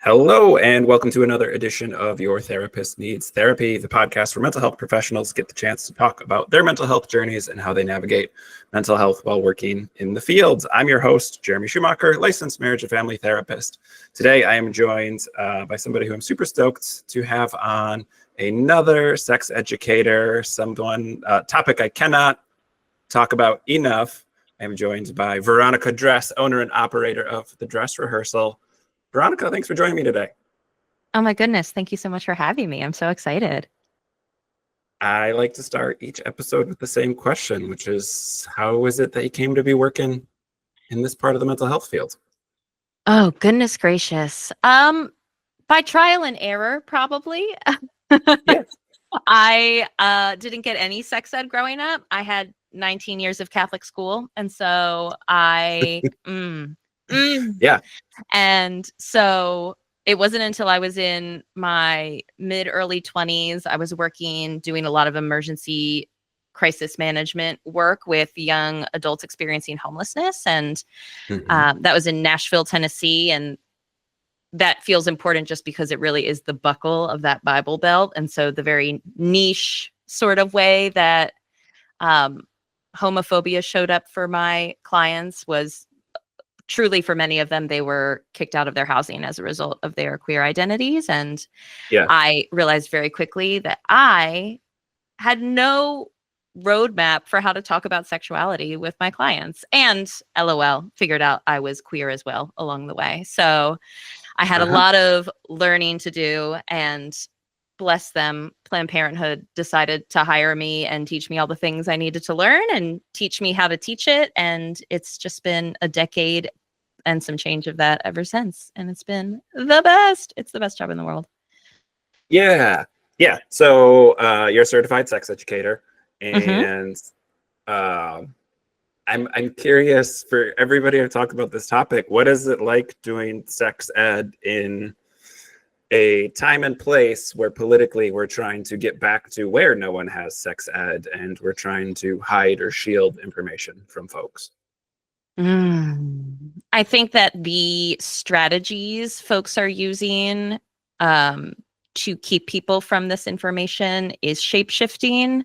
Hello, and welcome to another edition of Your Therapist Needs Therapy, the podcast where mental health professionals get the chance to talk about their mental health journeys and how they navigate mental health while working in the field. I'm your host, Jeremy Schumacher, licensed marriage and family therapist. Today, I am joined by somebody who I'm super stoked to have on, another sex educator, someone topic I cannot talk about enough. I am joined by Veronica Dress, owner and operator of The Dress Rehearsal. Veronica, thanks for joining me today. Oh my goodness. Thank you so much for having me. I'm so excited. I like to start each episode with the same question, which is, how is it that you came to be working in this part of the mental health field? Oh, goodness gracious. By trial and error, probably. Yes. I didn't get any sex ed growing up. I had 19 years of Catholic school. And so Yeah. And so it wasn't until I was in my early 20s, I was doing a lot of emergency crisis management work with young adults experiencing homelessness. And that was in Nashville, Tennessee. And that feels important just because it really is the buckle of that Bible Belt. And so the very niche sort of way that homophobia showed up for my clients was truly, for many of them, they were kicked out of their housing as a result of their queer identities. And Yeah. I realized very quickly that I had no roadmap for how to talk about sexuality with my clients. And LOL, figured out I was queer as well along the way. So I had a lot of learning to do, and bless them, Planned Parenthood decided to hire me and teach me all the things I needed to learn and teach me how to teach it. And it's just been a decade and some change of that ever since. And it's been the best. It's the best job in the world. Yeah. Yeah. So you're a certified sex educator, and I'm curious, for everybody I've talked about this topic, what is it like doing sex ed in a time and place where politically we're trying to get back to where no one has sex ed and we're trying to hide or shield information from folks? I think that the strategies folks are using to keep people from this information is shape-shifting.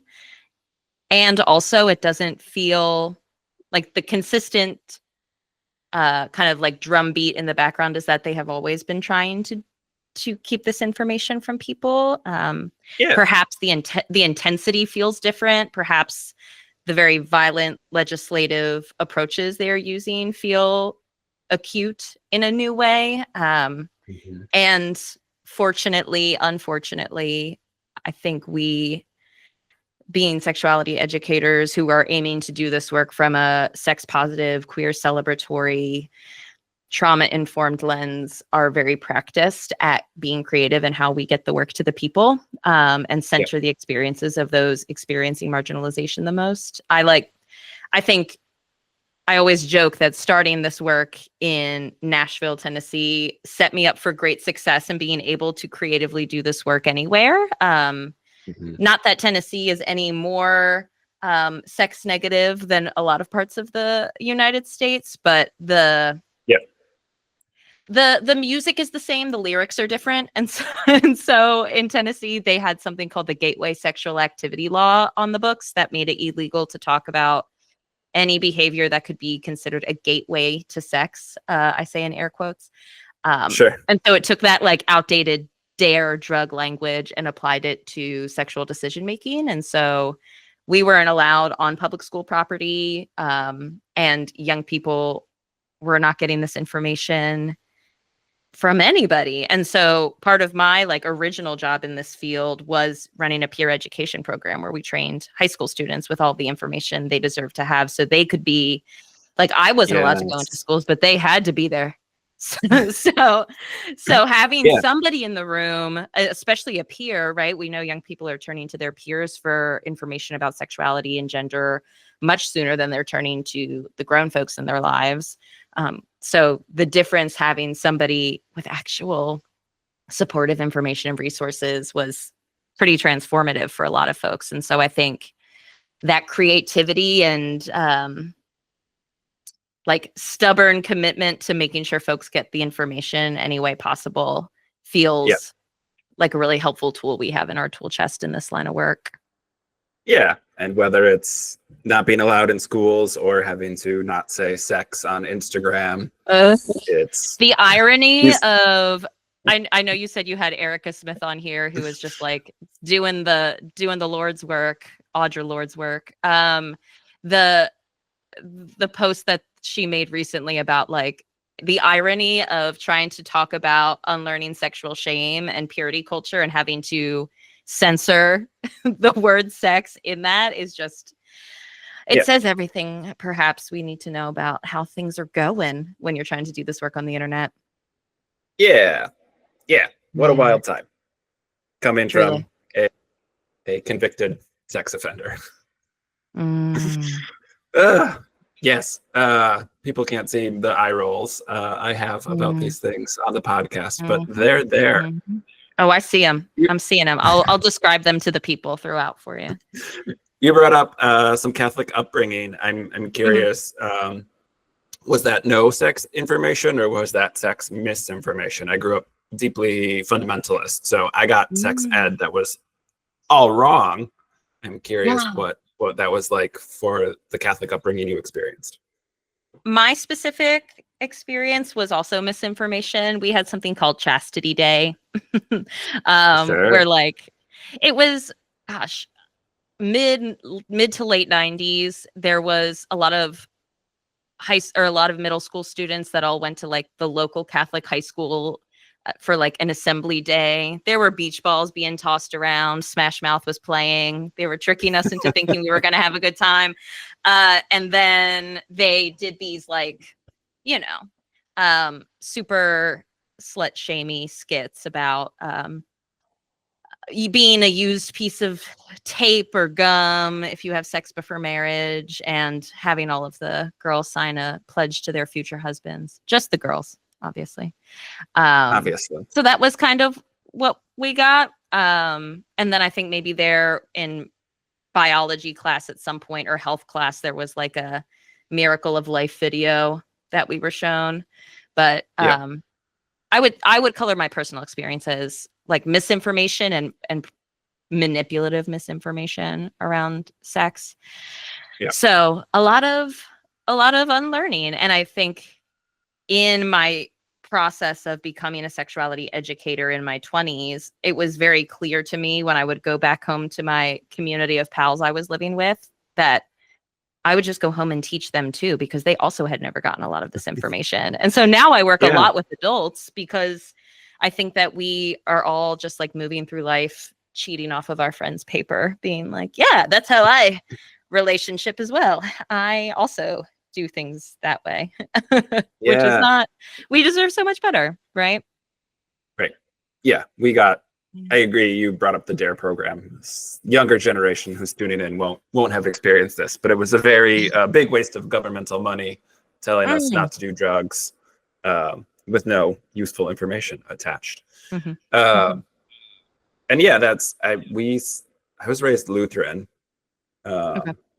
And also it doesn't feel like the consistent kind of like drumbeat in the background is that they have always been trying to keep this information from people. Perhaps the intensity feels different. Perhaps the very violent legislative approaches they are using feel acute in a new way. And unfortunately, I think we, being sexuality educators who are aiming to do this work from a sex positive, queer celebratory, trauma-informed lens, are very practiced at being creative in how we get the work to the people and center the experiences of those experiencing marginalization the most. I think I always joke that starting this work in Nashville, Tennessee, set me up for great success in being able to creatively do this work anywhere. Not that Tennessee is any more sex negative than a lot of parts of the United States, but the music is the same, the lyrics are different. And so in Tennessee, they had something called the Gateway Sexual Activity Law on the books that made it illegal to talk about any behavior that could be considered a gateway to sex. I say in air quotes. Sure. And so it took that like outdated dare drug language and applied it to sexual decision making. And so we weren't allowed on public school property, and young people were not getting this information from anybody. And so part of my like original job in this field was running a peer education program where we trained high school students with all the information they deserve to have, so they could be like, I wasn't allowed to go into schools, but they had to be there. So having somebody in the room, especially a peer, right? We know young people are turning to their peers for information about sexuality and gender much sooner than they're turning to the grown folks in their lives. So the difference, having somebody with actual supportive information and resources, was pretty transformative for a lot of folks. And so I think that creativity and like stubborn commitment to making sure folks get the information any way possible feels like a really helpful tool we have in our tool chest in this line of work. Yeah. And whether it's not being allowed in schools or having to not say sex on Instagram, it's the irony of, I know you said you had Erica Smith on here, who was just like doing the Lord's work, Audre Lorde's work. The post that she made recently about like the irony of trying to talk about unlearning sexual shame and purity culture and having to censor the word sex in that is just, it says everything perhaps we need to know about how things are going when you're trying to do this work on the internet. Yeah. What a wild time coming from a convicted sex offender. Yes. People can't see the eye rolls I have about these things on the podcast, but they're there. Oh, I see them. I'm seeing them. I'll describe them to the people throughout for you. You brought up some Catholic upbringing. I'm curious. Was that no sex information or was that sex misinformation? I grew up deeply fundamentalist, so I got sex ed that was all wrong. I'm curious what that was like for the Catholic upbringing you experienced. My specific experience was also misinformation. We had something called Chastity Day, where like it was, gosh, mid to late 90s. There was a lot of a lot of middle school students that all went to like the local Catholic high school for like an assembly day. There were beach balls being tossed around. Smash Mouth was playing. They were tricking us into thinking we were going to have a good time. And then they did these like, you know, super slut shamey skits about you being a used piece of tape or gum if you have sex before marriage, and having all of the girls sign a pledge to their future husbands. Just the girls, obviously. So that was kind of what we got. And then I think maybe there in biology class at some point, or health class, there was like a Miracle of Life video that we were shown. But I would color my personal experience as like misinformation and manipulative misinformation around sex. So a lot of unlearning. And I think in my process of becoming a sexuality educator in my 20s, it was very clear to me when I would go back home to my community of pals I was living with that I would just go home and teach them too, because they also had never gotten a lot of this information. And so now I work a lot with adults because I think that we are all just like moving through life, cheating off of our friends' paper, being like, yeah, that's how I relationship as well. I also do things that way, which is not, we deserve so much better, right? Right. Yeah, we got, I agree. You brought up the DARE program. This younger generation who's tuning in won't have experienced this, but it was a very big waste of governmental money telling us not to do drugs with no useful information attached. And yeah, I was raised Lutheran.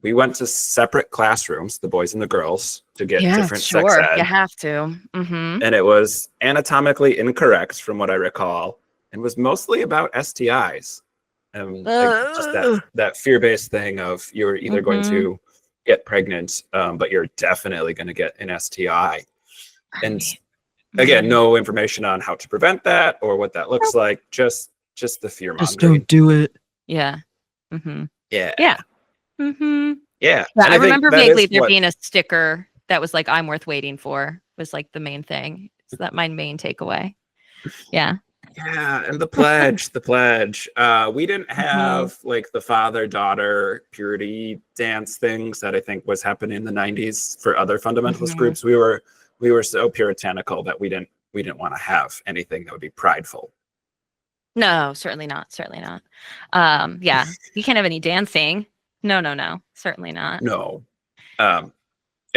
We went to separate classrooms, the boys and the girls, to get different sex ed. You have to. And it was anatomically incorrect from what I recall, and was mostly about STIs. Like just that fear-based thing of you're either going to get pregnant, but you're definitely going to get an STI. And again, no information on how to prevent that or what that looks like. Just the fear mongering. Just don't do it. Yeah. Yeah. I remember vaguely there being a sticker that was like, I'm worth waiting for, was like the main thing. Is that my main takeaway? Yeah. Yeah, and the pledge. We didn't have like the father-daughter purity dance things that I think was happening in the 90s for other fundamentalist groups. We were so puritanical that we didn't want to have anything that would be prideful. No, certainly not. Yeah, you can't have any dancing. No, certainly not. No. And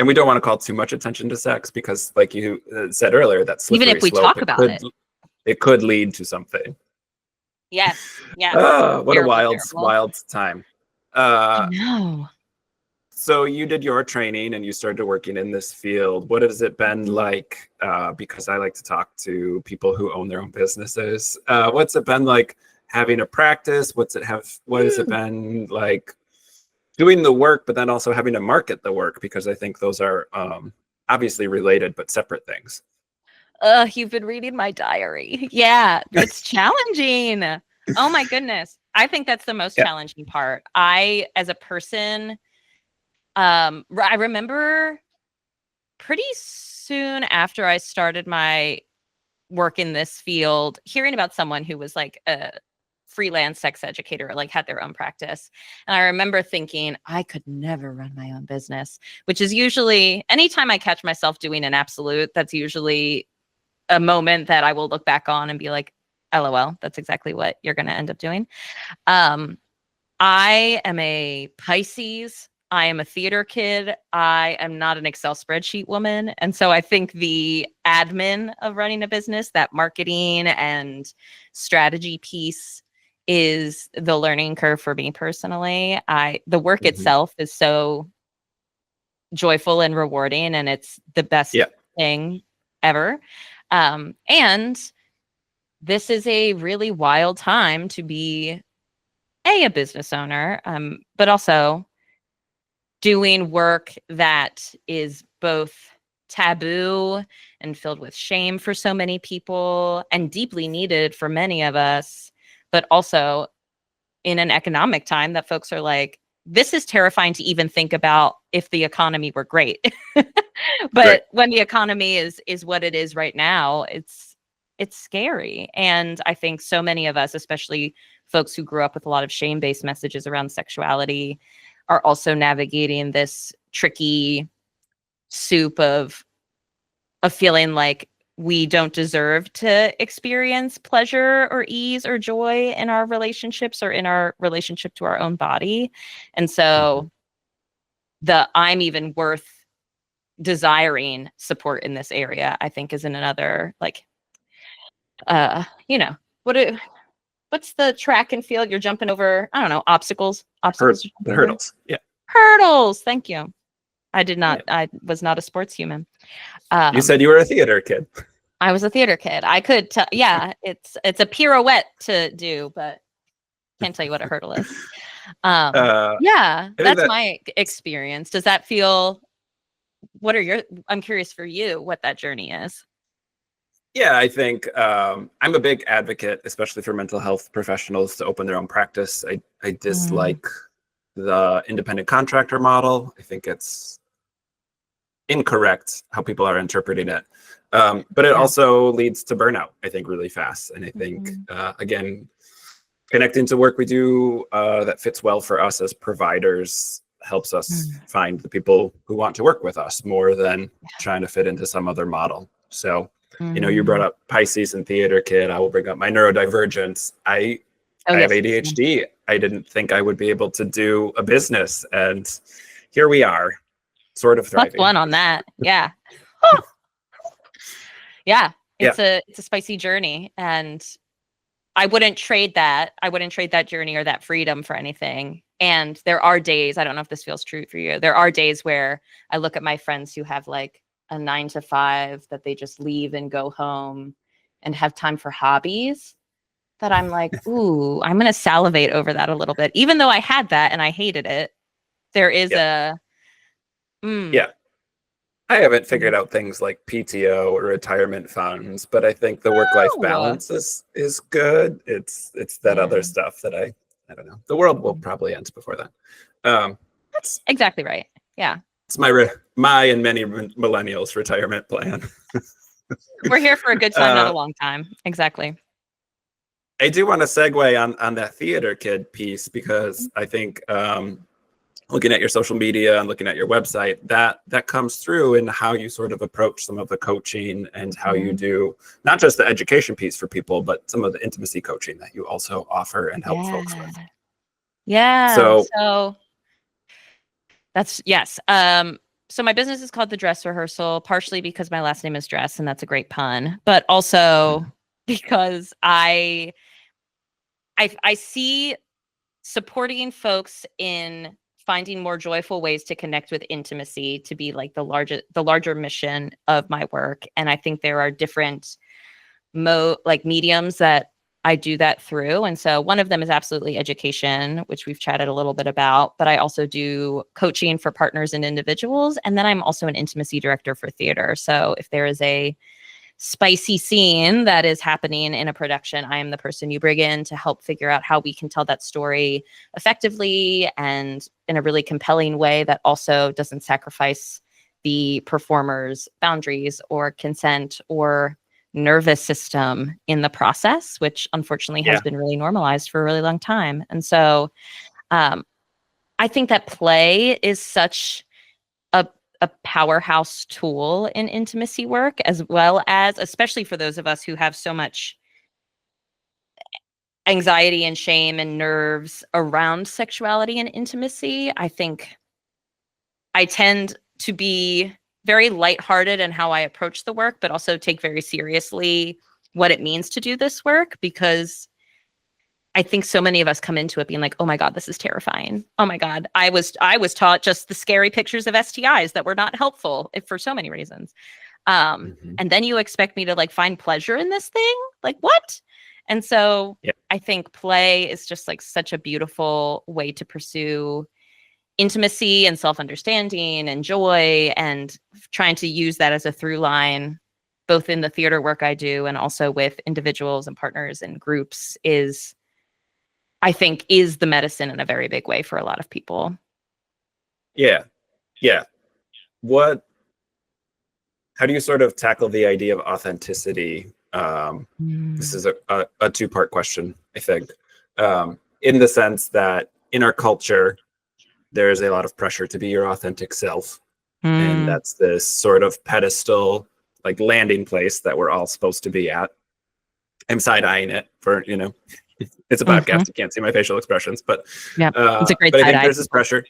we don't want to call too much attention to sex because, like you said earlier, that's even if we talk about it could lead to something. Yes. What a wild time. I know. So you did your training and you started working in this field. What has it been like? Because I like to talk to people who own their own businesses. What's it been like having a practice? What has it been like doing the work, but then also having to market the work? Because I think those are obviously related, but separate things. You've been reading my diary. Yeah, it's challenging. Oh my goodness. I think that's the most Yeah. challenging part. As a person, I remember pretty soon after I started my work in this field, hearing about someone who was like a freelance sex educator, like had their own practice. And I remember thinking, I could never run my own business, which is usually anytime I catch myself doing an absolute, that's usually a moment that I will look back on and be like, LOL, that's exactly what you're going to end up doing. I am a Pisces. I am a theater kid. I am not an Excel spreadsheet woman. And so I think the admin of running a business, that marketing and strategy piece is the learning curve for me personally. The work itself is so joyful and rewarding, and it's the best thing ever. And this is a really wild time to be a business owner, but also doing work that is both taboo and filled with shame for so many people and deeply needed for many of us, but also in an economic time that folks are like, this is terrifying to even think about if the economy were great. But when the economy is what it is right now, it's scary. And I think so many of us, especially folks who grew up with a lot of shame-based messages around sexuality, are also navigating this tricky soup of feeling like we don't deserve to experience pleasure or ease or joy in our relationships or in our relationship to our own body. And so the I'm even worth desiring support in this area, I think, is in another, like, what's the track and field? You're jumping over, I don't know, obstacles. The hurdles. Yeah. Hurdles. Thank you. I was not a sports human. You said you were a theater kid. I was a theater kid. I could tell. Yeah, it's a pirouette to do, but can't tell you what a hurdle is. Yeah, that's my experience. Does that feel? I'm curious for you what that journey is. Yeah, I think I'm a big advocate, especially for mental health professionals, to open their own practice. I dislike the independent contractor model. I think it's incorrect how people are interpreting it. But it also leads to burnout, I think, really fast. And I think, again, connecting to work we do that fits well for us as providers helps us find the people who want to work with us more than trying to fit into some other model. So, you brought up Pisces and theater kid. I will bring up my neurodivergence. I have ADHD. I didn't think I would be able to do a business. And here we are, sort of thriving. Plus one on that. Yeah. It's a spicy journey. And I wouldn't trade that. I wouldn't trade that journey or that freedom for anything. And there are days, I don't know if this feels true for you. There are days where I look at my friends who have like a 9-to-5 that they just leave and go home and have time for hobbies, that I'm like, ooh, I'm going to salivate over that a little bit. Even though I had that and I hated it, there is I haven't figured out things like PTO or retirement funds, but I think the work-life balance is good. It's that other stuff that I don't know. The world will probably end before that. That's exactly right. Yeah. It's my and many millennials retirement plan. We're here for a good time, not a long time. Exactly. I do want to segue on that theater kid piece, because I think looking at your social media and looking at your website, that comes through in how you sort of approach some of the coaching and how you do not just the education piece for people, but some of the intimacy coaching that you also offer and help folks with. Yeah. So that's yes. So my business is called The Dress Rehearsal, partially because my last name is Dress, and that's a great pun, but also because I see supporting folks in finding more joyful ways to connect with intimacy to be like the larger mission of my work. And I think there are different mediums that I do that through. And so one of them is absolutely education, which we've chatted a little bit about, but I also do coaching for partners and individuals. And then I'm also an intimacy director for theater. So if there is a spicy scene that is happening in a production, I am the person you bring in to help figure out how we can tell that story effectively and in a really compelling way that also doesn't sacrifice the performer's boundaries or consent or nervous system in the process, which unfortunately has been really normalized for a really long time. And so I think that play is such a powerhouse tool in intimacy work, as well as, especially for those of us who have so much anxiety and shame and nerves around sexuality and intimacy. I think I tend to be very lighthearted in how I approach the work, but also take very seriously what it means to do this work, because I think so many of us come into it being like, oh my God, this is terrifying. Oh my God, I was taught just the scary pictures of STIs that were not helpful for so many reasons. And then you expect me to like find pleasure in this thing? Like what? And so I think play is just like such a beautiful way to pursue intimacy and self-understanding and joy, and trying to use that as a through line, both in the theater work I do and also with individuals and partners and groups, I think is the medicine in a very big way for a lot of people. Yeah. How do you sort of tackle the idea of authenticity? This is a two-part question, I think, in the sense that in our culture, there's a lot of pressure to be your authentic self. And that's this sort of pedestal, like landing place that we're all supposed to be at. I'm side-eyeing it for, it's a podcast. You can't see my facial expressions, but it's a great but I think side-eye. there's this pressure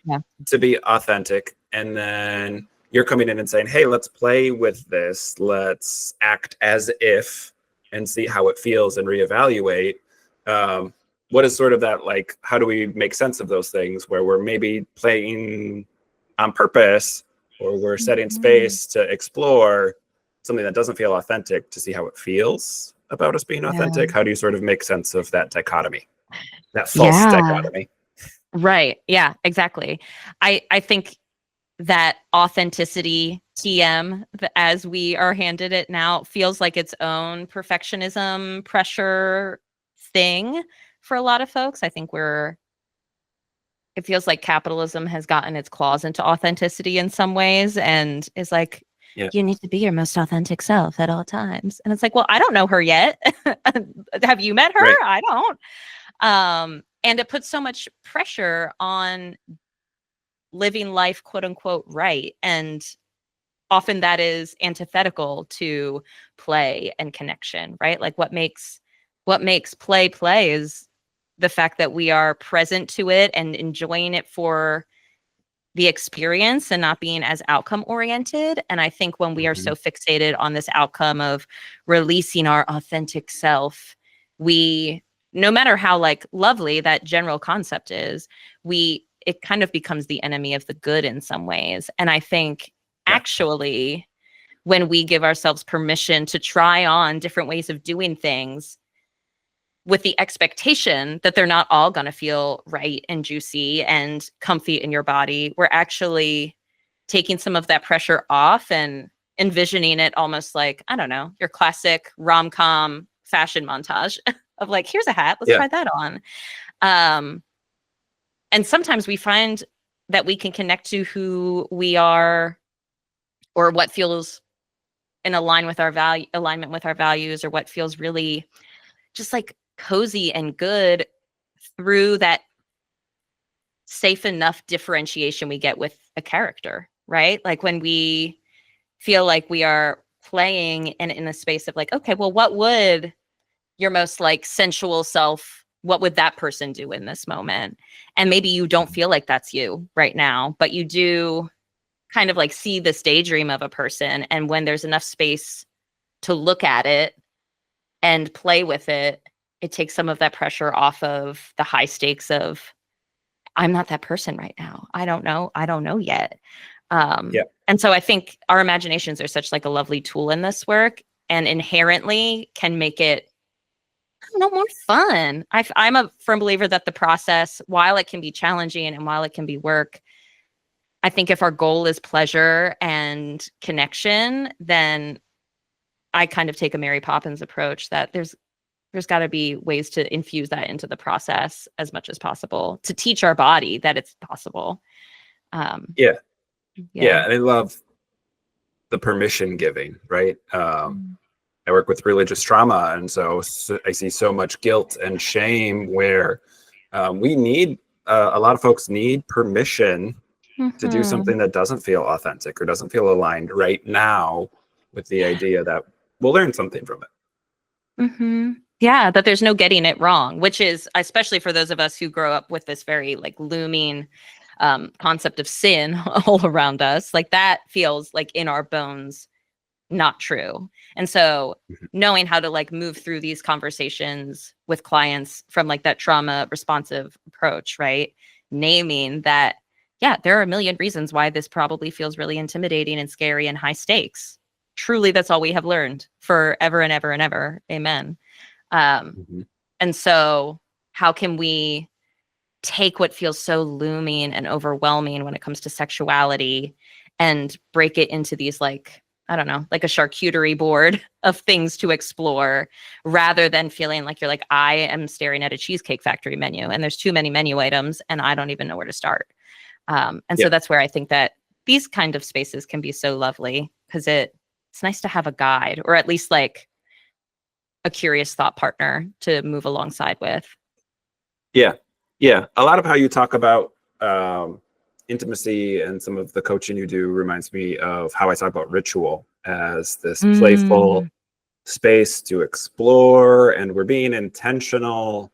to be authentic. And then you're coming in and saying, hey, let's play with this. Let's act as if and see how it feels and reevaluate. What is sort of that, like, how do we make sense of those things where we're maybe playing on purpose, or we're setting space to explore something that doesn't feel authentic to see how it feels about us being authentic? How do you sort of make sense of that dichotomy, that false dichotomy? Right. Yeah, exactly. I think that authenticity, TM, as we are handed it now, feels like its own perfectionism pressure thing for a lot of folks. I think it feels like capitalism has gotten its claws into authenticity in some ways and is like, you need to be your most authentic self at all times. And it's like, well, I don't know her yet. Have you met her? Right. I don't. And it puts so much pressure on living life, quote unquote, right. And often that is antithetical to play and connection, right? Like what makes play is the fact that we are present to it and enjoying it for the experience and not being as outcome oriented. And I think when we are so fixated on this outcome of releasing our authentic self, no matter how like lovely that general concept is, it kind of becomes the enemy of the good in some ways. And I think actually when we give ourselves permission to try on different ways of doing things with the expectation that they're not all going to feel right and juicy and comfy in your body, we're actually taking some of that pressure off and envisioning it almost like, I don't know, your classic rom-com fashion montage of like, here's a hat, let's try that on. And sometimes we find that we can connect to who we are or what feels in alignment with our values, or what feels really just like cozy and good through that safe enough differentiation we get with a character, right? Like when we feel like we are playing in a space of like, okay, well, what would your most like sensual self, what would that person do in this moment? And maybe you don't feel like that's you right now, but you do kind of like see this daydream of a person. And when there's enough space to look at it and play with it, it takes some of that pressure off of the high stakes of I'm not that person right now. I don't know yet. Yeah. And so I think our imaginations are such like a lovely tool in this work, and inherently can make it, I don't know, more fun. I'm a firm believer that the process, while it can be challenging and while it can be work, I think if our goal is pleasure and connection, then I kind of take a Mary Poppins approach that there's got to be ways to infuse that into the process as much as possible to teach our body that it's possible. Um, Yeah. yeah. Yeah. And I love the permission giving, right? Mm. I work with religious trauma, and so I see so much guilt and shame where we need a lot of folks need permission to do Mhm. something that doesn't feel authentic or doesn't feel aligned right now with the idea that we'll learn something from it. Mhm. Yeah, that there's no getting it wrong, which is especially for those of us who grow up with this very like looming concept of sin all around us. Like that feels like in our bones not true. And so Mhm. knowing how to like move through these conversations with clients from like that trauma responsive approach, right? Naming that, yeah, there are a million reasons why this probably feels really intimidating and scary and high stakes. Truly, that's all we have learned forever and ever and ever. Amen. Um, Mhm. and so, how can we take what feels so looming and overwhelming when it comes to sexuality and break it into these like, I don't know, like a charcuterie board of things to explore, rather than feeling like you're like, I am staring at a Cheesecake Factory menu and there's too many menu items and I don't even know where to start. And Yeah. so that's where I think that these kind of spaces can be so lovely, because it's nice to have a guide, or at least like a curious thought partner to move alongside with. Yeah. Yeah. A lot of how you talk about intimacy and some of the coaching you do reminds me of how I talk about ritual as this Mm. playful space to explore, and we're being intentional,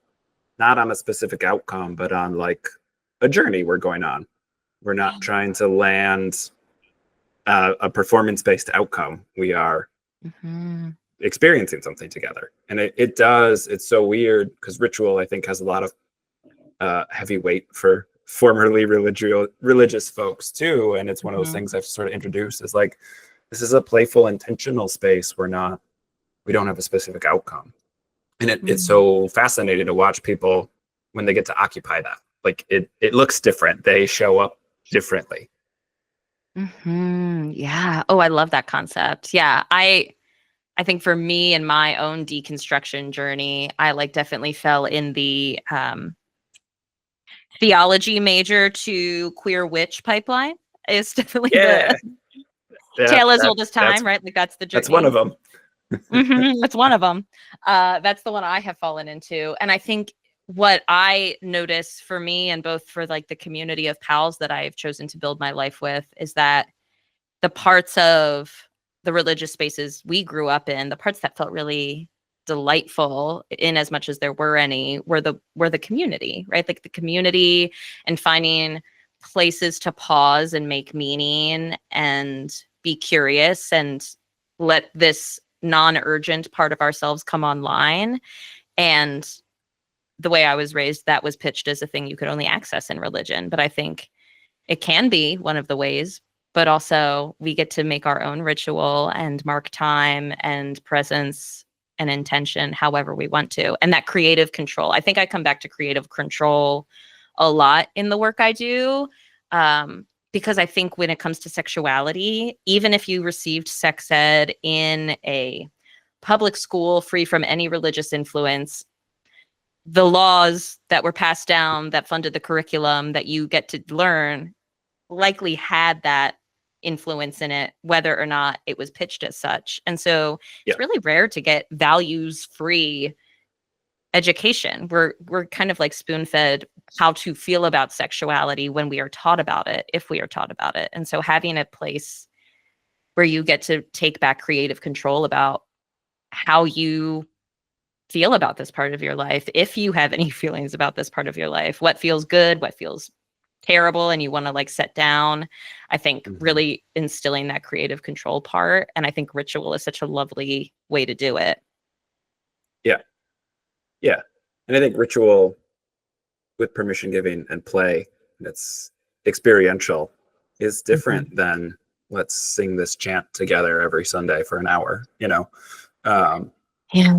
not on a specific outcome, but on like a journey we're going on. We're not trying to land a performance based outcome. We are Mhm. experiencing something together. And it does, it's so weird because ritual, I think, has a lot of heavy weight for formerly religious folks too. And it's one of those Mhm. things I've sort of introduced is like, this is a playful, intentional space. We don't have a specific outcome. And it's Mhm. so fascinating to watch people when they get to occupy that. Like it looks different. They show up differently. Mhm. Yeah. Oh, I love that concept. Yeah. I think for me and my own deconstruction journey, I like definitely fell in the theology major to queer witch pipeline. It's definitely the Yeah, yeah, tale as that old as time, right? Like that's the that's one journey. of them. That's one of them. That's the one I have fallen into. And I think what I notice for me, and both for like the community of pals that I've chosen to build my life with, is that the parts of the religious spaces we grew up in, the parts that felt really delightful, in as much as there were any, were the community, right? Like the community, and finding places to pause and make meaning and be curious and let this non-urgent part of ourselves come online. And the way I was raised, that was pitched as a thing you could only access in religion. But I think it can be one of the ways, but also we get to make our own ritual and mark time and presence and intention however we want to. And that creative control. I think I come back to creative control a lot in the work I do. Because I think when it comes to sexuality, even if you received sex ed in a public school free from any religious influence, the laws that were passed down that funded the curriculum that you get to learn likely had that influence in it, whether or not it was pitched as such. And so Yeah. it's really rare to get values free education. We're kind of like spoon fed how to feel about sexuality when we are taught about it, if we are taught about it. And so having a place where you get to take back creative control about how you feel about this part of your life, if you have any feelings about this part of your life, what feels good, what feels terrible, and you want to like set down. I think Mhm. really instilling that creative control part. And I think ritual is such a lovely way to do it. Yeah. Yeah. And I think ritual with permission giving and play, and it's experiential, is different Mhm. than let's sing this chant together every Sunday for an hour, you know. Um, Yeah.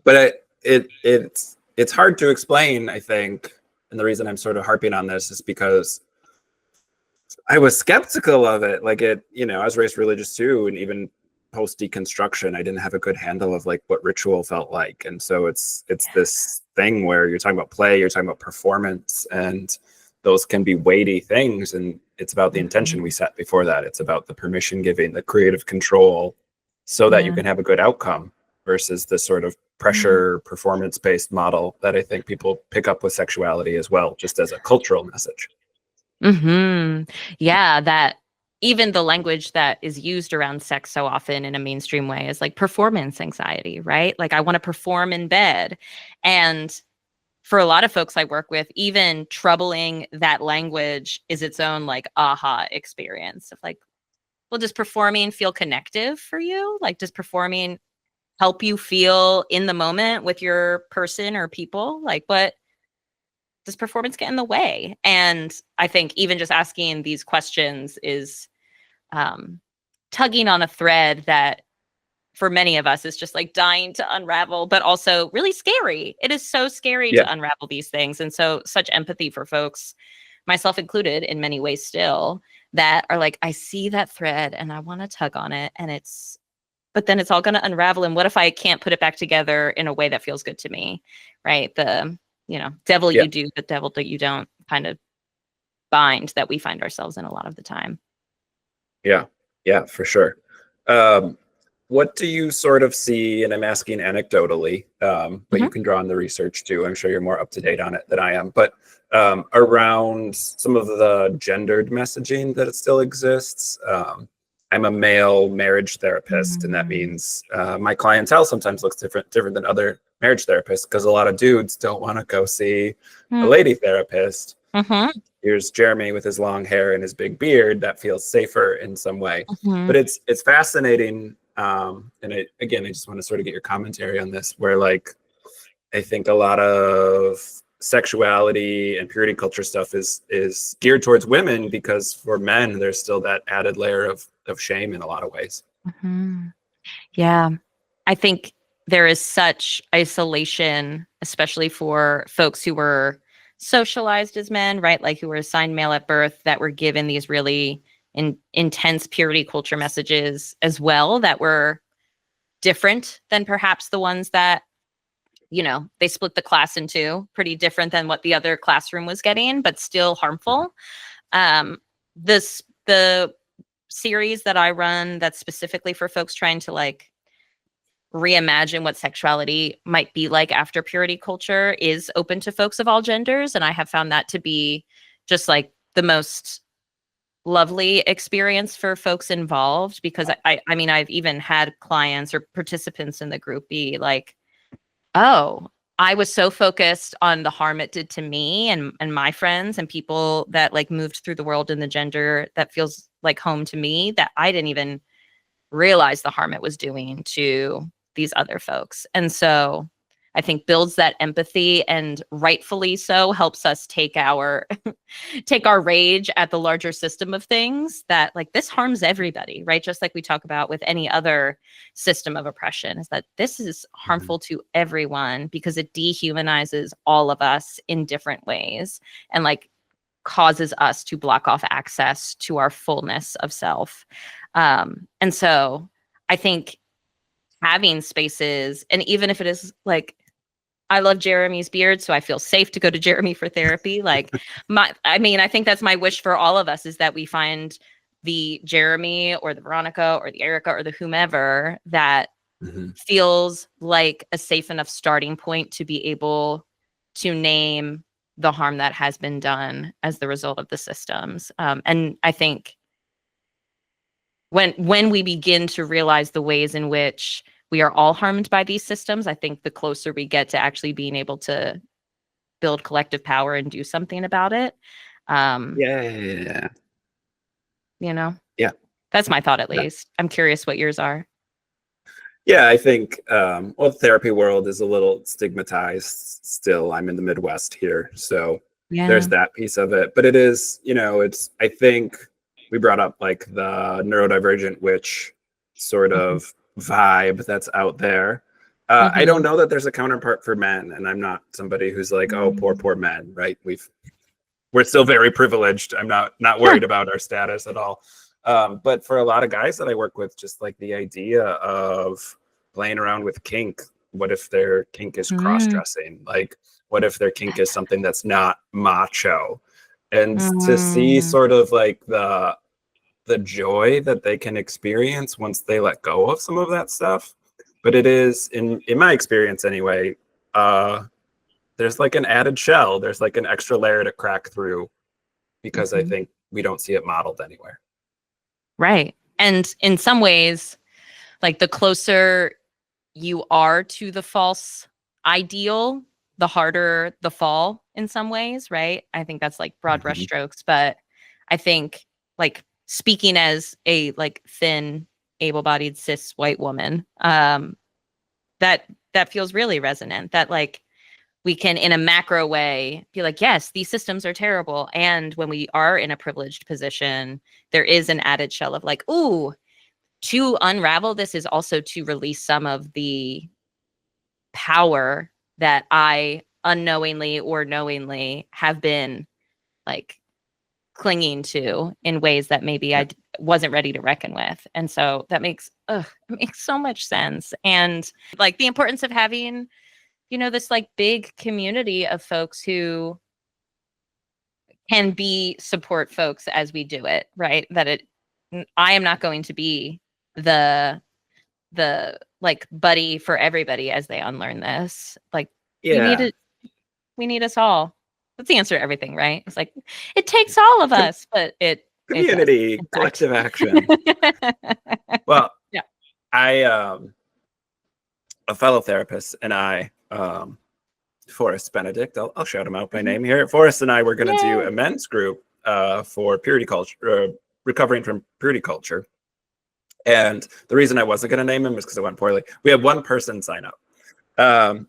but it's hard to explain, I think, and the reason I'm sort of harping on this is because I was skeptical of it. Like it, you know, I was raised religious too, and even post deconstruction, I didn't have a good handle of like what ritual felt like. And so it's this thing where you're talking about play, you're talking about performance, and those can be weighty things. And it's about the intention we Mhm. set before that. It's about the permission giving, the creative control, so that you Yeah. can have a good outcome versus the sort of Yeah. pressure performance based model that I think people pick up with sexuality as well, just as a cultural message. Yeah, that even the language that is used around sex so often in a mainstream way is like performance anxiety, right? Like I want to perform in bed. And for a lot of folks I work with, even troubling that language is its own like aha experience of like, well, does performing feel connective for you? Like, does performing help you feel in the moment with your person or people? Like, what does performance get in the way? And I think even just asking these questions is um, tugging on a thread that for many of us is just like dying to unravel, but also really scary. It is so scary Yeah. to unravel these things. And so, such empathy for folks, myself included, in many ways, still that are like, I see that thread and I want to tug on it. And but then it's all going to unravel. And what if I can't put it back together in a way that feels good to me? Right. Devil Yeah. you do, the devil that you don't kind of bind that we find ourselves in a lot of the time. Yeah, yeah, for sure. Um, what do you sort of see? And I'm asking anecdotally, but you Mhm. can draw on the research too. I'm sure you're more up to date on it than I am. But around some of the gendered messaging that it still exists. I'm a male marriage therapist, and that Mhm. means my clientele sometimes looks different than other marriage therapists because a lot of dudes don't want to go see a lady therapist. Mhm. Here's Jeremy with his long hair and his big beard that feels safer in some way. But Mhm. it's fascinating. And again, I just want to sort of get your commentary on this, where like I think a lot of sexuality and purity culture stuff is geared towards women because for men there's still that added layer of shame in a lot of ways. Mhm. Yeah. I think there is such isolation, especially for folks who were socialized as men, right? Like who were assigned male at birth, that were given these really intense purity culture messages as well, that were different than perhaps the ones that, they split the class in two, pretty different than what the other classroom was getting, but still Mhm. harmful. The series that I run that's specifically for folks trying to like reimagine what sexuality might be like after purity culture is open to folks of all genders. And I have found that to be just like the most lovely experience for folks involved, because I mean, I've even had clients or participants in the group be like, oh, I was so focused on the harm it did to me and my friends and people that like moved through the world in the gender that feels like home to me, that I didn't even realize the harm it was doing to these other folks. And so I think builds that empathy, and rightfully so helps us take our take our rage at the larger system of things, that like this harms everybody, right? Just like we talk about with any other system of oppression, is that this is Mhm. harmful to everyone because it dehumanizes all of us in different ways, and like causes us to block off access to our fullness of self. And so I think having spaces, and even if it is like, I love Jeremy's beard, so I feel safe to go to Jeremy for therapy. Like I think that's my wish for all of us, is that we find the Jeremy or the Veronica or the Erica or the whomever that Mhm. feels like a safe enough starting point to be able to name the harm that has been done as the result of the systems. And I think when we begin to realize the ways in which we are all harmed by these systems, I think the closer we get to actually being able to build collective power and do something about it. Um, Yeah, yeah, yeah, yeah. you know, Yeah. that's my thought at Yeah. least. I'm curious what yours are. Yeah, I think well, the therapy world is a little stigmatized still. I'm in the Midwest here, so there's Yeah. that piece of it. But it is, it's, I think we brought up like the neurodivergent witch sort Hmm. of vibe that's out there. I don't Hmm. know that there's a counterpart for men, and I'm not somebody who's like, oh, poor men, right? We're still very privileged. I'm not Sure. worried about our status at all. But for a lot of guys that I work with, just like the idea of playing around with kink. What if their kink is Mm. cross-dressing? Like, what if their kink is something that's not macho? And to see Mm. sort of like the joy that they can experience once they let go of some of that stuff. But it is, in my experience anyway, there's like an added shell. There's like an extra layer to crack through because I Mhm. think we don't see it modeled anywhere. Right. And in some ways, like the closer you are to the false ideal, the harder the fall in some ways, right? I think that's like broad Mhm. brushstrokes, but I think like speaking as a like thin, able-bodied cis white woman, that feels really resonant. That like we can in a macro way be like, yes, these systems are terrible. And when we are in a privileged position, there is an added shell of like, ooh, to unravel this is also to release some of the power that I unknowingly or knowingly have been like clinging to in ways that maybe Yeah. wasn't ready to reckon with. And so that it makes so much sense. And like the importance of having, this like big community of folks who can be support folks as we do it, right? I am not going to be the like buddy for everybody as they unlearn this. Like we need Yeah. it, we need us all. That's the answer to everything, right? It's like it takes all of Com- us, but it does, community, in fact. collective action. Well, Yeah. I a fellow therapist and I, Forrest Benedict, I'll shout him out by Mhm. name here. Forrest and I were going to do Yay. a men's group for purity culture, recovering from purity culture. And the reason I wasn't going to name him was because it went poorly. We had one person sign up. Um,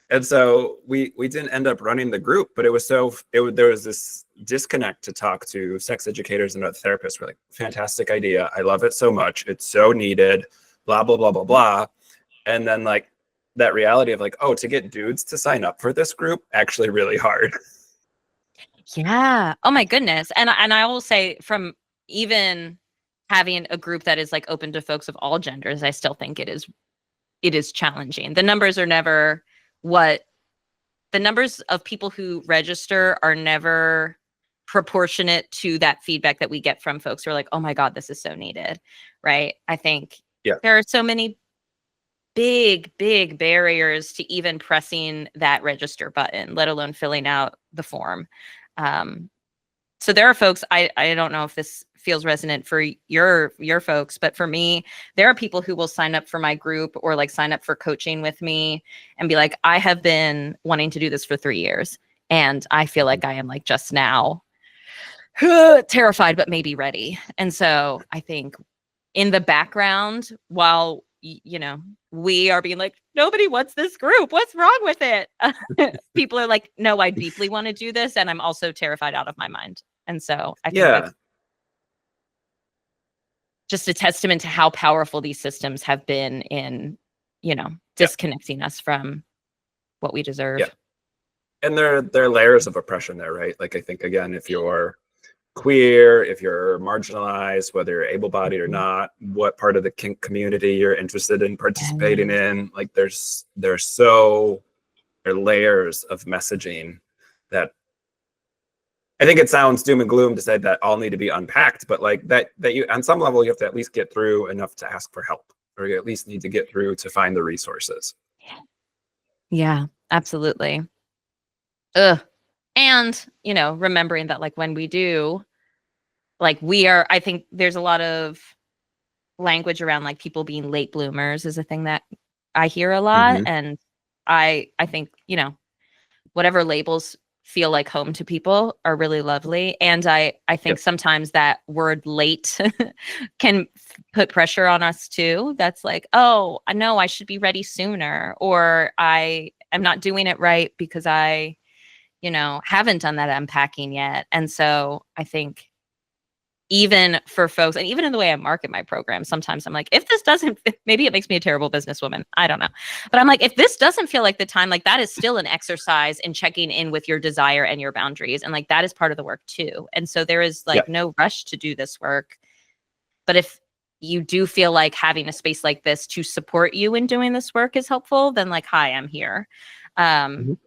and so we didn't end up running the group, but there was this disconnect to talk to sex educators and other therapists. We're like, fantastic idea. I love it so much. It's so needed, blah, blah, blah, blah, blah. And then like that reality of like, oh, to get dudes to sign up for this group, actually really hard. Yeah. Oh my goodness. And I will say from even having a group that is like open to folks of all genders, I still think it is challenging. The numbers are never what the numbers of people who register are never proportionate to that feedback that we get from folks who are like, oh my God, this is so needed. Right. I think Yeah. there are so many big barriers to even pressing that register button, let alone filling out the form. Um, so there are folks, I don't know if this feels resonant for your folks, but for me, there are people who will sign up for my group or like sign up for coaching with me and be like, I have been wanting to do this for 3 years and I feel Mhm. like I am like just now terrified but maybe ready. And so I think in the background, while we are being like, nobody wants this group, what's wrong with it? People are like, no, I deeply want to do this and I'm also terrified out of my mind. And so I think Yeah. that's just a testament to how powerful these systems have been in Yeah. disconnecting us from what we Yeah. deserve. And there are layers of oppression there, right? Like I think again, if you're queer, if you're marginalized, whether you're able-bodied or Mhm. not, what part of the kink community you're interested in participating Yes. in, like there are layers of messaging that I think it sounds doom and gloom to say that all need to be unpacked, but like that you on some level you have to at least get through enough to ask for help, or you at least need to get through to find the resources. Yeah, absolutely. Ugh. And remembering that like when we do, like I think there's a lot of language around like people being late bloomers is a thing that I hear a lot. Hmm. And I think, whatever labels feel like home to people are really lovely. And I think Yep. sometimes that word late can put pressure on us too. That's like, oh, I know I should be ready sooner, or I am not doing it right because I haven't done that unpacking yet. And so I think even for folks, and even in the way I market my program, sometimes I'm like, if this doesn't, maybe it makes me a terrible businesswoman. I don't know. But I'm like, if this doesn't feel like the time, like that is still an exercise in checking in with your desire and your boundaries. And like, that is part of the work too. And so there is like no rush to do this work. But if you do feel like having a space like this to support you in doing this work is helpful, then like, hi, I'm here. That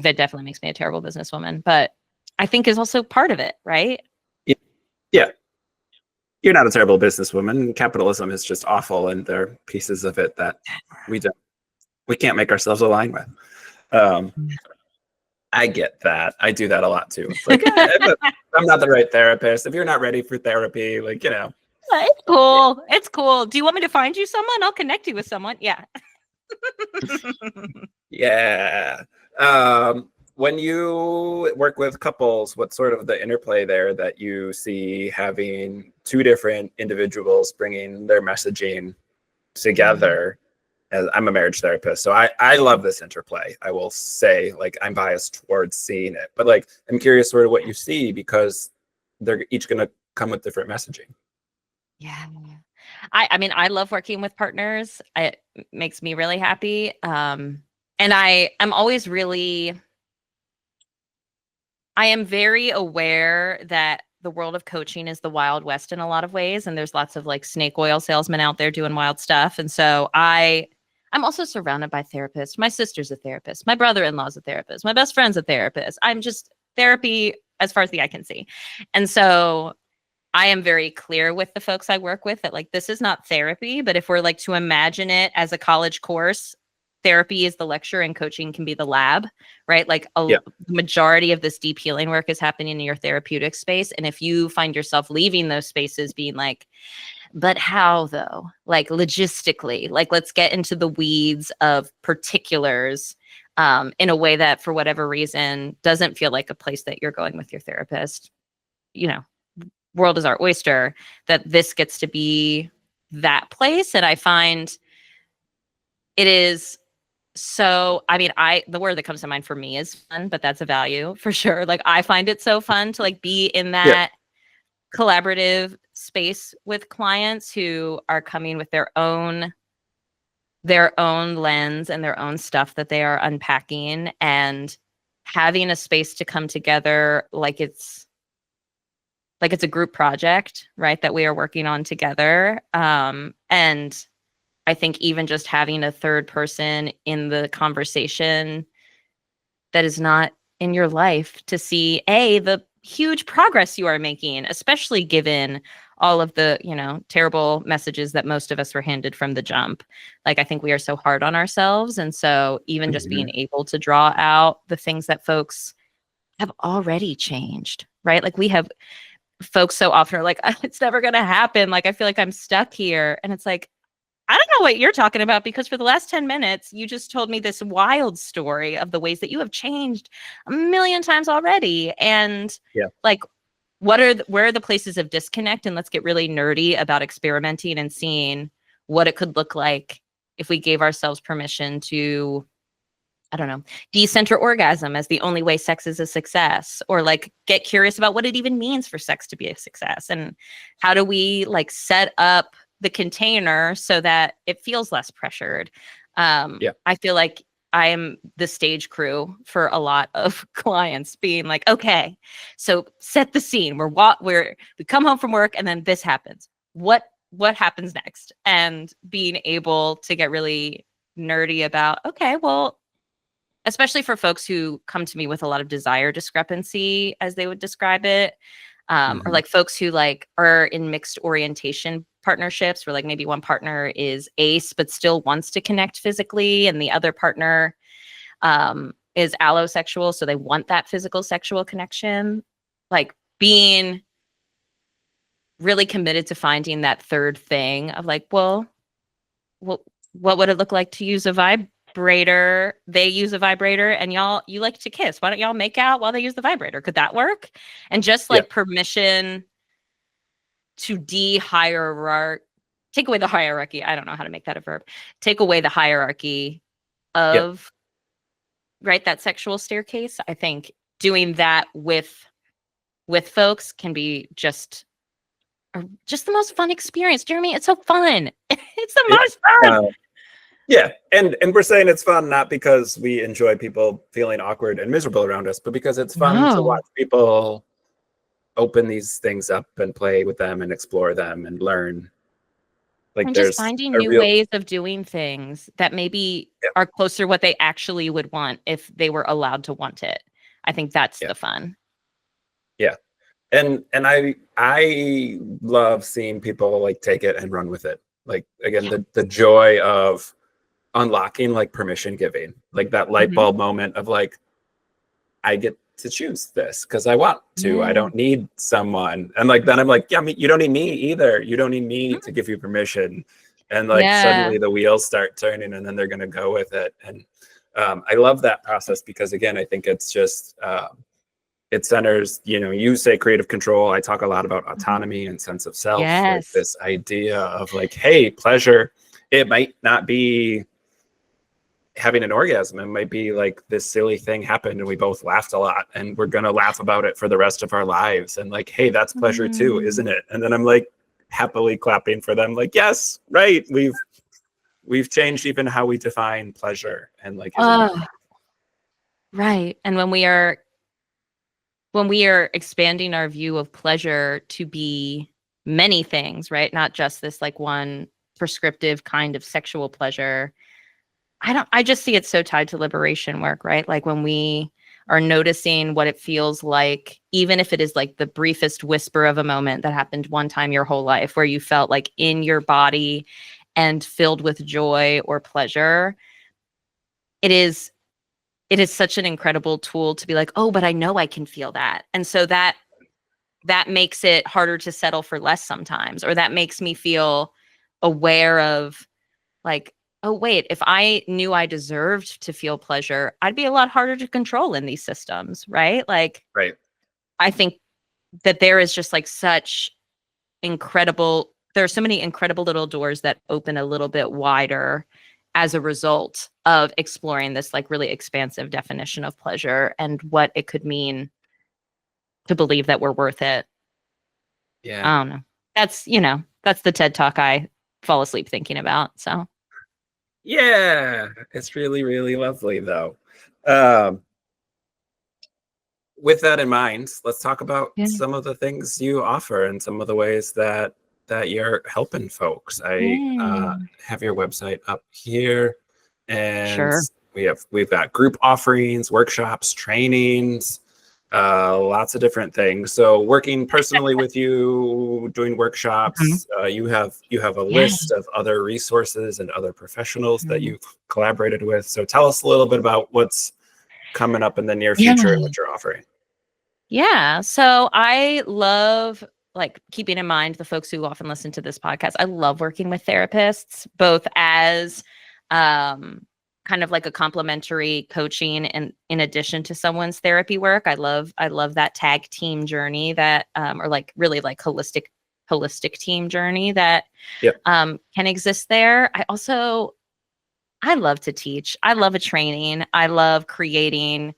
definitely makes me a terrible businesswoman, but I think is also part of it, right? Yeah. You're not a terrible businesswoman. Capitalism is just awful, and there are pieces of it that we can't make ourselves align with. I get that. I do that a lot too. It's like, I'm not the right therapist. If you're not ready for therapy, like, It's cool. It's cool. Do you want me to find you someone? I'll connect you with someone. Yeah. Yeah. When you work with couples, what's sort of the interplay there that you see having two different individuals bringing their messaging together? As I'm a marriage therapist, so I love this interplay. I will say, like, I'm biased towards seeing it, but like, I'm curious sort of what you see, because they're each going to come with different messaging. Yeah. I mean, I love working with partners. It makes me really happy. And I'm always I am very aware that the world of coaching is the Wild West in a lot of ways. And there's lots of like snake oil salesmen out there doing wild stuff. And so I'm also surrounded by therapists. My sister's a therapist. My brother-in-law's a therapist. My best friend's a therapist. I'm just therapy as far as the eye can see. And so I am very clear with the folks I work with that like, this is not therapy, but if we're like to imagine it as a college course, therapy is the lecture and coaching can be the lab, right? Like the majority of this deep healing work is happening in your therapeutic space. And if you find yourself leaving those spaces being like, but how though? Like logistically, like let's get into the weeds of particulars in a way that for whatever reason doesn't feel like a place that you're going with your therapist, world is our oyster, that this gets to be that place. And I find it is so, I mean, the word that comes to mind for me is fun, but that's a value for sure. Like I find it so fun to like be in that collaborative space with clients who are coming with their own lens and their own stuff that they are unpacking, and having a space to come together like it's a group project, right? That we are working on together. And I think even just having a third person in the conversation that is not in your life to see the huge progress you are making, especially given all of the, terrible messages that most of us were handed from the jump. Like, I think we are so hard on ourselves. And so even just being able to draw out the things that folks have already changed, right? Like we have folks so often are like, it's never going to happen. Like, I feel like I'm stuck here. And it's like, I don't know what you're talking about, because for the last 10 minutes, you just told me this wild story of the ways that you have changed a million times already. And like, where are the places of disconnect? And let's get really nerdy about experimenting and seeing what it could look like if we gave ourselves permission to, I don't know, decenter orgasm as the only way sex is a success, or like get curious about what it even means for sex to be a success. And how do we like set up the container so that it feels less pressured? I feel like I am the stage crew for a lot of clients, being like, okay, so set the scene. We come home from work and then this happens. What happens next? And being able to get really nerdy about, okay, well, especially for folks who come to me with a lot of desire discrepancy, as they would describe it, or like folks who like are in mixed orientation partnerships where like maybe one partner is ace but still wants to connect physically, and the other partner is allosexual, so they want that physical sexual connection. Like being really committed to finding that third thing of like, well, what would it look like to use a vibrator? They use a vibrator and you like to kiss. Why don't y'all make out while they use the vibrator? Could that work? And just like permission to take away the hierarchy. I don't know how to make that a verb. Take away the hierarchy of right, that sexual staircase. I think doing that with folks can be just the most fun experience. Jeremy, it's so fun. It's the Yeah. most fun. Yeah, and we're saying it's fun not because we enjoy people feeling awkward and miserable around us, but because it's fun to No. watch people open these things up and play with them and explore them and learn. Like And just there's finding a new real ways of doing things that maybe yeah, are closer to what they actually would want if they were allowed to want it. I think that's yeah, the fun. yeah. And I love seeing people like take it and run with it. Like again, the joy of unlocking like permission giving, like that light Mhm. bulb moment of like, I get to choose this because I want to. I Yeah. don't need someone. And like then I'm like, yeah, you don't need me either. You don't need me Mhm. to give you permission. And like Yeah. suddenly the wheels start turning and then they're gonna go with it. And I love that process because again, I think it's just it centers, you say creative control. I talk a lot about Mhm. autonomy and sense of self, like Yes. this idea of like, hey, pleasure. It might not be having an orgasm. It might be like this silly thing happened and we both laughed a lot and we're going to laugh about it for the rest of our lives. And like, hey, that's pleasure too, Mm. isn't it? And then I'm like happily clapping for them. Like, yes, right. We've changed even how we define pleasure. And like, isn't that Oh, right. And when we are expanding our view of pleasure to be many things, right? Not just this like one prescriptive kind of sexual pleasure. I just see it so tied to liberation work, right? Like when we are noticing what it feels like, even if it is like the briefest whisper of a moment that happened one time your whole life where you felt like in your body and filled with joy or pleasure, it is such an incredible tool to be like, oh, but I know I can feel that. And so that makes it harder to settle for less sometimes, or that makes me feel aware of like, oh, wait, if I knew I deserved to feel pleasure, I'd be a lot harder to control in these systems, right? Like, right? I think that there is just like there are so many incredible little doors that open a little bit wider as a result of exploring this like really expansive definition of pleasure and what it could mean to believe that we're worth it. Yeah. I don't know. That's the TED Talk I fall asleep thinking about. So, Yeah. It's really, really lovely though. Um, with that in mind, let's talk about yeah. some of the things you offer and some of the ways that you're helping folks. I Yeah. have your website up here, and Sure. we've got group offerings, workshops, trainings, lots of different things. So working personally with you, doing Mhm. workshops, you have a Yeah. list of other resources and other professionals that Mhm. you've collaborated with. So tell us a little bit about what's coming up in the near Yeah. future and what you're offering. Yeah. So I love like keeping in mind the folks who often listen to this podcast. I love working with therapists, both as um kind of like a complementary coaching and in addition to someone's therapy work. I love that tag team journey that or like really like holistic team journey that Yeah. can exist there. I love to teach. I love a training. I love creating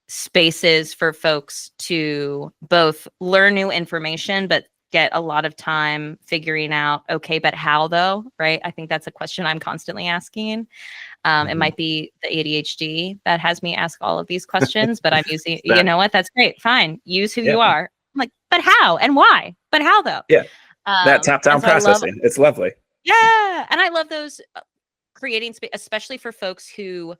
spaces for folks to both learn new information, but get a lot of time figuring out, okay, but how though, right? I think that's a question I'm constantly asking. It Mhm. might be the ADHD that has me ask all of these questions, but I'm using, you That know what? That's great. Fine. Use who yeah, you are. I'm like, but how and why? But how though? yeah. That And top-down so I love, processing. It's lovely. yeah. And I love those creating space, especially for folks who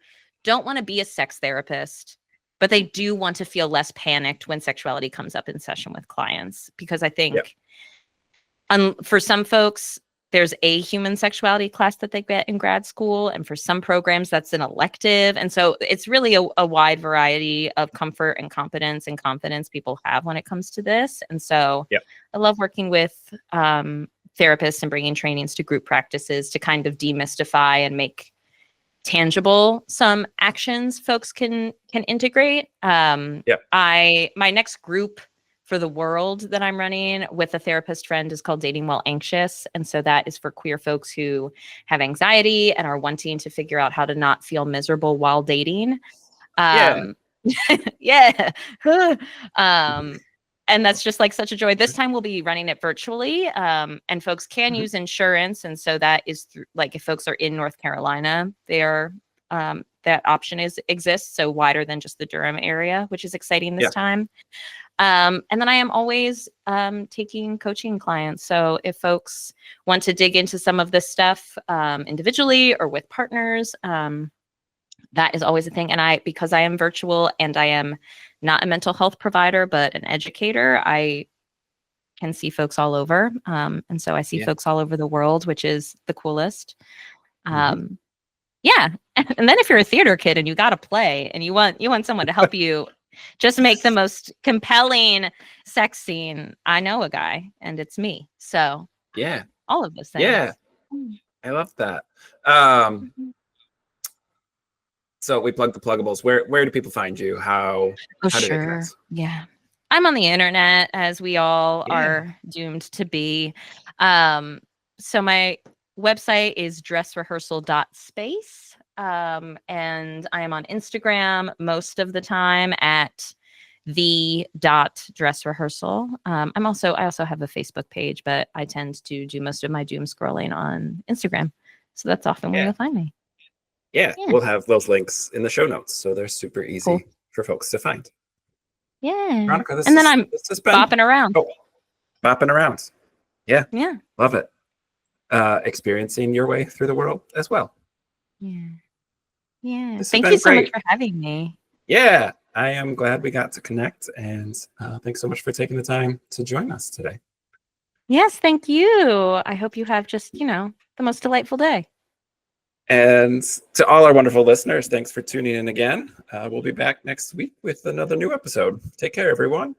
don't want to be a sex therapist, but they do want to feel less panicked when sexuality comes up in session with clients. Because I Yeah. think for some folks, there's a human sexuality class that they get in grad school. And for some programs, that's an elective. And so it's really a wide variety of comfort and competence and confidence people have when it comes to this. And so Yeah. I love working with therapists and bringing trainings to group practices to kind of demystify and make tangible some actions folks can integrate. Yeah. My next group for the world that I'm running with a therapist friend is called Dating While Anxious, and so that is for queer folks who have anxiety and are wanting to figure out how to not feel miserable while dating. Yeah. Um, yeah. um, and that's just like such a joy. This time we'll be running it virtually, and folks can use insurance. And so that is like if folks are in North Carolina, that option exists. So wider than just the Durham area, which is exciting this time. And then I am always taking coaching clients. So if folks want to dig into some of this stuff individually or with partners, that is always a thing. And because I am virtual and I am not a mental health provider, but an educator, I can see folks all over. And so I see folks all over the world, which is the coolest. Yeah. And then if you're a theater kid and you got to play and you want someone to help you just make the most compelling sex scene, I know a guy and it's me. So yeah, all of those things. Yeah, I love that. So we plug the pluggables. Where do people find you? How do they connect? Yeah. I'm on the internet, as we all are doomed to be. So my website is dressrehearsal.space. And I am on Instagram most of the time at the.dressrehearsal. I also have a Facebook page, but I tend to do most of my doom scrolling on Instagram. So that's often where you'll find me. Yeah, we'll have those links in the show notes, so they're super easy for folks to find. Yeah. Veronica, I'm bopping around. Bopping around. Yeah. Yeah. Love it. Experiencing your way through the world as well. Yeah. Yeah. This Thank you so much for having me. Yeah. I am glad we got to connect, and thanks so much for taking the time to join us today. Yes, thank you. I hope you have just, the most delightful day. And to all our wonderful listeners, thanks for tuning in again. We'll be back next week with another new episode. Take care, everyone.